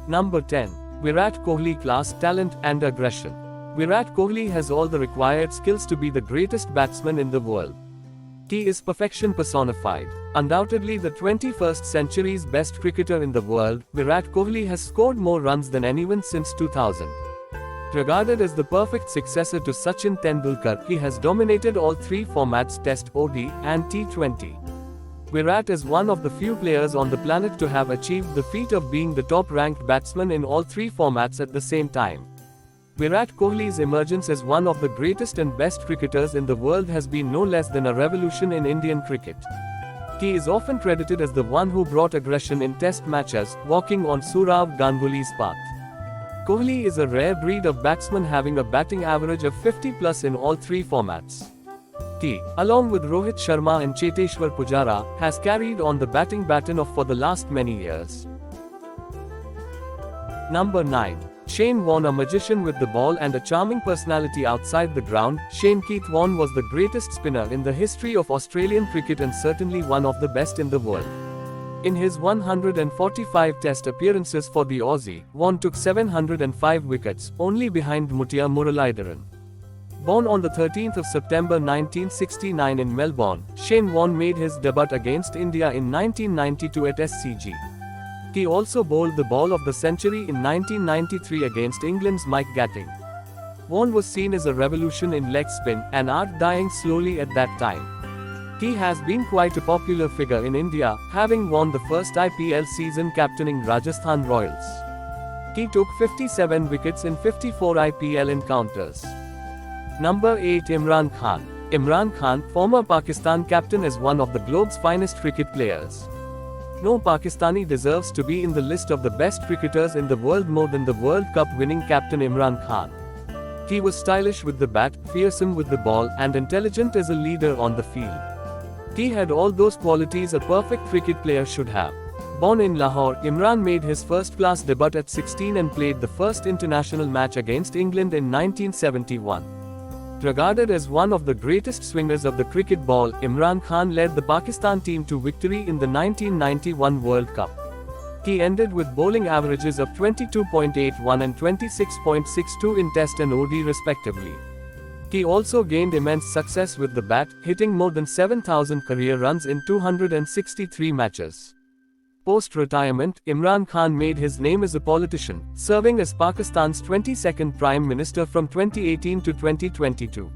Number 10. Virat Kohli class, talent, and aggression. Virat Kohli has all the required skills to be the greatest batsman in the world. He is perfection personified. Undoubtedly the 21st century's best cricketer in the world, Virat Kohli has scored more runs than anyone since 2000. Regarded as the perfect successor to Sachin Tendulkar, he has dominated all three formats: Test, ODI, and T20. Virat is one of the few players on the planet to have achieved the feat of being the top-ranked batsman in all three formats at the same time. Virat Kohli's emergence as one of the greatest and best cricketers in the world has been no less than a revolution in Indian cricket. He is often credited as the one who brought aggression in test matches, walking on Sourav Ganguly's path. Kohli is a rare breed of batsman, having a batting average of 50+ in all three formats. He, along with Rohit Sharma and Cheteshwar Pujara, has carried on the batting baton for the last many years. Number 9. Shane Warne. A magician with the ball and a charming personality outside the ground, Shane Keith Warne was the greatest spinner in the history of Australian cricket and certainly one of the best in the world. In his 145 Test appearances for the Aussie, Warne took 705 wickets, only behind Muthiah Muralidaran. Born on the 13th of September 1969 in Melbourne, Shane Warne made his debut against India in 1992 at SCG. He also bowled the ball of the century in 1993 against England's Mike Gatting. Warne was seen as a revolution in leg spin, an art dying slowly at that time. He has been quite a popular figure in India, having won the first IPL season captaining Rajasthan Royals. He took 57 wickets in 54 IPL encounters. Number 8. Imran Khan. Imran Khan, former Pakistan captain, is one of the globe's finest cricket players. No Pakistani deserves to be in the list of the best cricketers in the world more than the World Cup winning captain Imran Khan. He was stylish with the bat, fearsome with the ball, and intelligent as a leader on the field. He had all those qualities a perfect cricket player should have. Born in Lahore, Imran made his first-class debut at 16 and played the first international match against England in 1971. Regarded as one of the greatest swingers of the cricket ball, Imran Khan led the Pakistan team to victory in the 1991 World Cup. He ended with bowling averages of 22.81 and 26.62 in Test and ODI respectively. He also gained immense success with the bat, hitting more than 7,000 career runs in 263 matches. Post-retirement, Imran Khan made his name as a politician, serving as Pakistan's 22nd Prime Minister from 2018 to 2022.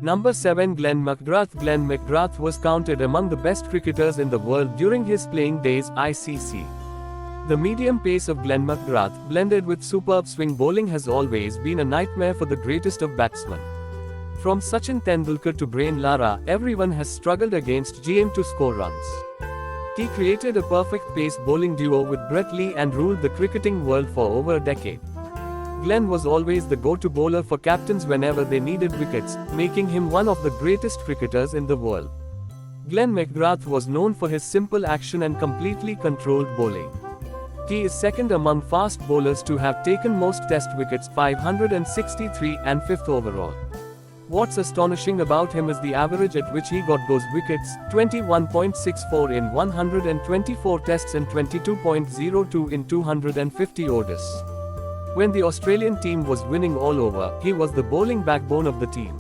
Number 7. Glenn McGrath. Glenn McGrath was counted among the best cricketers in the world during his playing days, ICC. The medium pace of Glenn McGrath, blended with superb swing bowling, has always been a nightmare for the greatest of batsmen. From Sachin Tendulkar to Brian Lara, everyone has struggled against GM to score runs. He created a perfect pace bowling duo with Brett Lee and ruled the cricketing world for over a decade. Glenn was always the go-to bowler for captains whenever they needed wickets, making him one of the greatest cricketers in the world. Glenn McGrath was known for his simple action and completely controlled bowling. He is second among fast bowlers to have taken most Test wickets, 563, and 5th overall. What's astonishing about him is the average at which he got those wickets, 21.64 in 124 Tests and 22.02 in 250 ODIs. When the Australian team was winning all over, he was the bowling backbone of the team.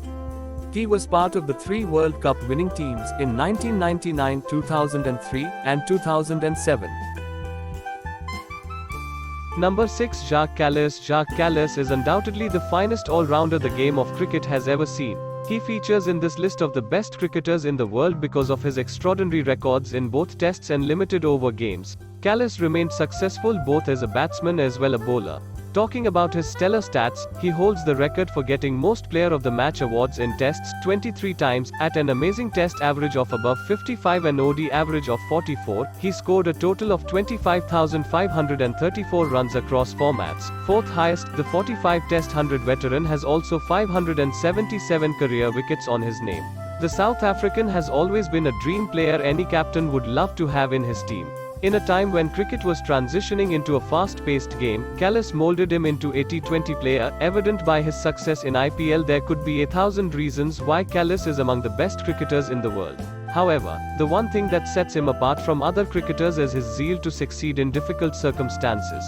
He was part of the 3 World Cup winning teams in 1999, 2003, and 2007. Number 6. Jacques Kallis. Jacques Kallis is undoubtedly the finest all-rounder the game of cricket has ever seen. He features in this list of the best cricketers in the world because of his extraordinary records in both Tests and limited over games. Kallis remained successful both as a batsman as well as a bowler. Talking about his stellar stats, he holds the record for getting most Player of the Match awards in Tests, 23 times, at an amazing Test average of above 55 and ODI average of 44. He scored a total of 25,534 runs across formats, 4th highest. The 45 Test 100 veteran has also 577 career wickets on his name. The South African has always been a dream player any captain would love to have in his team. In a time when cricket was transitioning into a fast-paced game, Kallis molded him into a T20 player. Evident by his success in IPL, there could be 1,000 reasons why Kallis is among the best cricketers in the world. However, the one thing that sets him apart from other cricketers is his zeal to succeed in difficult circumstances.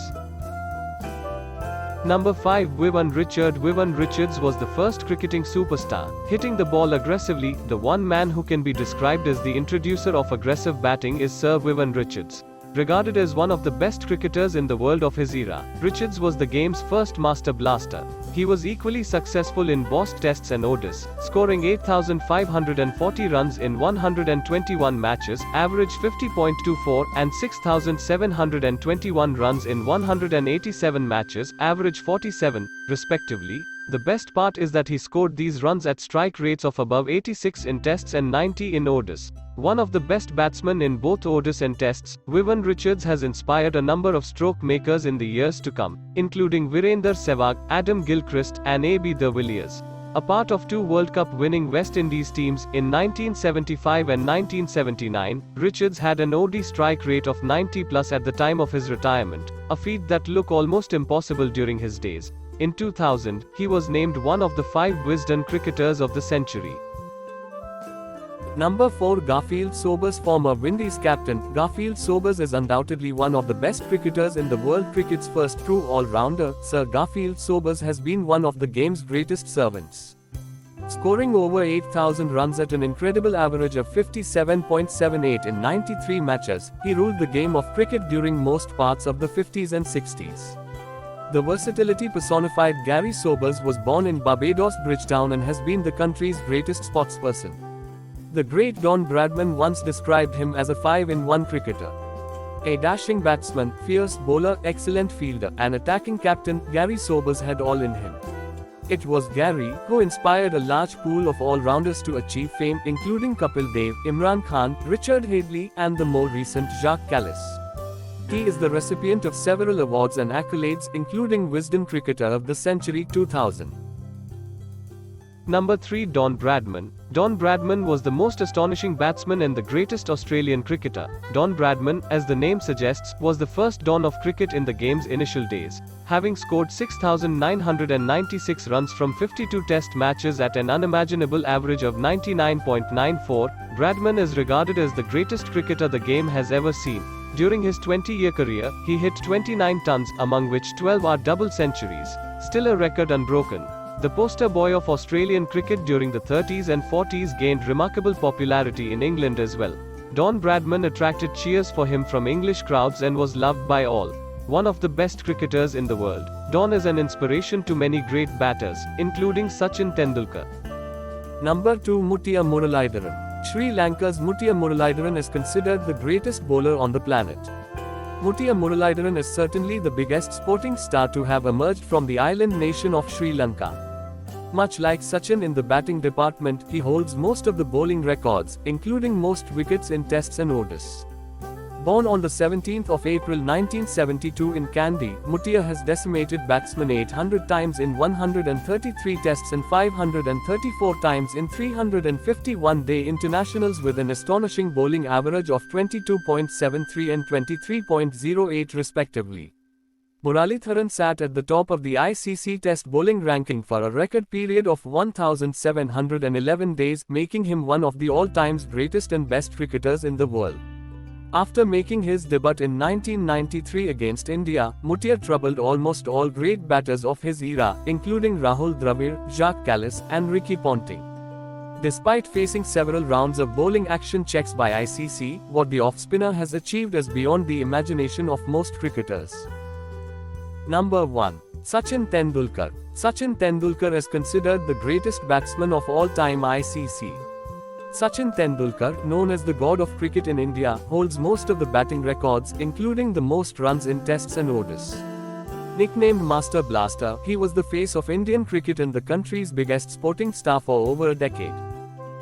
Number 5. Vivian Richards. Vivian Richards was the first cricketing superstar, hitting the ball aggressively. The one man who can be described as the introducer of aggressive batting is Sir Vivian Richards. Regarded as one of the best cricketers in the world of his era, Richards was the game's first master blaster. He was equally successful in both tests and ODIs, scoring 8,540 runs in 121 matches, average 50.24, and 6,721 runs in 187 matches, average 47, respectively. The best part is that he scored these runs at strike rates of above 86 in tests and 90 in ODIs. One of the best batsmen in both ODIs and tests, Vivian Richards has inspired a number of stroke makers in the years to come, including Virender Sehwag, Adam Gilchrist, and A.B. de Villiers. A part of two World Cup winning West Indies teams, in 1975 and 1979, Richards had an ODI strike rate of 90 plus at the time of his retirement, a feat that looked almost impossible during his days. In 2000, he was named one of the 5 Wisden cricketers of the century. Number 4. Garfield Sobers. Former Windies captain, Garfield Sobers is undoubtedly one of the best cricketers in the world. Cricket's first true all-rounder, Sir Garfield Sobers has been one of the game's greatest servants. Scoring over 8,000 runs at an incredible average of 57.78 in 93 matches, he ruled the game of cricket during most parts of the 50s and 60s. The versatility personified, Gary Sobers was born in Barbados, Bridgetown, and has been the country's greatest sportsperson. The great Don Bradman once described him as a 5-in-1 cricketer. A dashing batsman, fierce bowler, excellent fielder, and attacking captain, Gary Sobers had all in him. It was Gary who inspired a large pool of all-rounders to achieve fame, including Kapil Dev, Imran Khan, Richard Hadley, and the more recent Jacques Kallis. He is the recipient of several awards and accolades, including Wisden Cricketer of the Century 2000. Number 3. Don Bradman. Don Bradman was the most astonishing batsman and the greatest Australian cricketer. Don Bradman, as the name suggests, was the first Don of cricket in the game's initial days. Having scored 6,996 runs from 52 test matches at an unimaginable average of 99.94, Bradman is regarded as the greatest cricketer the game has ever seen. During his 20-year career, he hit 29 tons, among which 12 are double centuries, still a record unbroken. The poster boy of Australian cricket during the 30s and 40s gained remarkable popularity in England as well. Don Bradman attracted cheers for him from English crowds and was loved by all. One of the best cricketers in the world, Don is an inspiration to many great batters, including Sachin Tendulkar. Number 2. Muthiah Muralidaran. Sri Lanka's Muthiah Muralidaran is considered the greatest bowler on the planet. Muthiah Muralidaran is certainly the biggest sporting star to have emerged from the island nation of Sri Lanka. Much like Sachin in the batting department, he holds most of the bowling records, including most wickets in tests and ODIs. Born on the 17th of April 1972 in Kandy, Muthiah has decimated batsmen 800 times in 133 tests and 534 times in 351-day internationals with an astonishing bowling average of 22.73 and 23.08 respectively. Muralitharan sat at the top of the ICC Test bowling ranking for a record period of 1,711 days, making him one of the all-time greatest and best cricketers in the world. After making his debut in 1993 against India, Muthiah troubled almost all great batters of his era, including Rahul Dravid, Jacques Kallis, and Ricky Ponting. Despite facing several rounds of bowling action checks by ICC, what the off-spinner has achieved is beyond the imagination of most cricketers. Number 1. Sachin Tendulkar. Sachin Tendulkar is considered the greatest batsman of all time. ICC. Sachin Tendulkar, known as the god of cricket in India, holds most of the batting records, including the most runs in tests and ODIs. Nicknamed Master Blaster, he was the face of Indian cricket and the country's biggest sporting star for over a decade.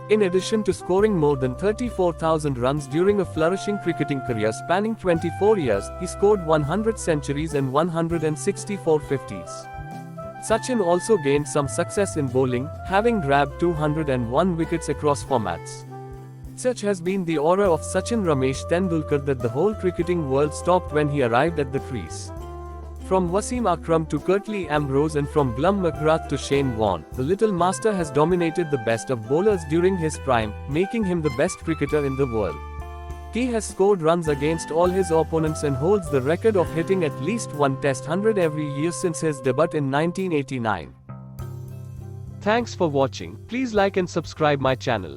In addition to scoring more than 34,000 runs during a flourishing cricketing career spanning 24 years, he scored 100 centuries and 164 50s. Sachin also gained some success in bowling, having grabbed 201 wickets across formats. Such has been the aura of Sachin Ramesh Tendulkar that the whole cricketing world stopped when he arrived at the crease. From Wasim Akram to Curtly Ambrose and from Glum McGrath to Shane Warne, the little master has dominated the best of bowlers during his prime, making him the best cricketer in the world. He has scored runs against all his opponents and holds the record of hitting at least one Test 100 every year since his debut in 1989. Thanks for watching. Please like and subscribe my channel.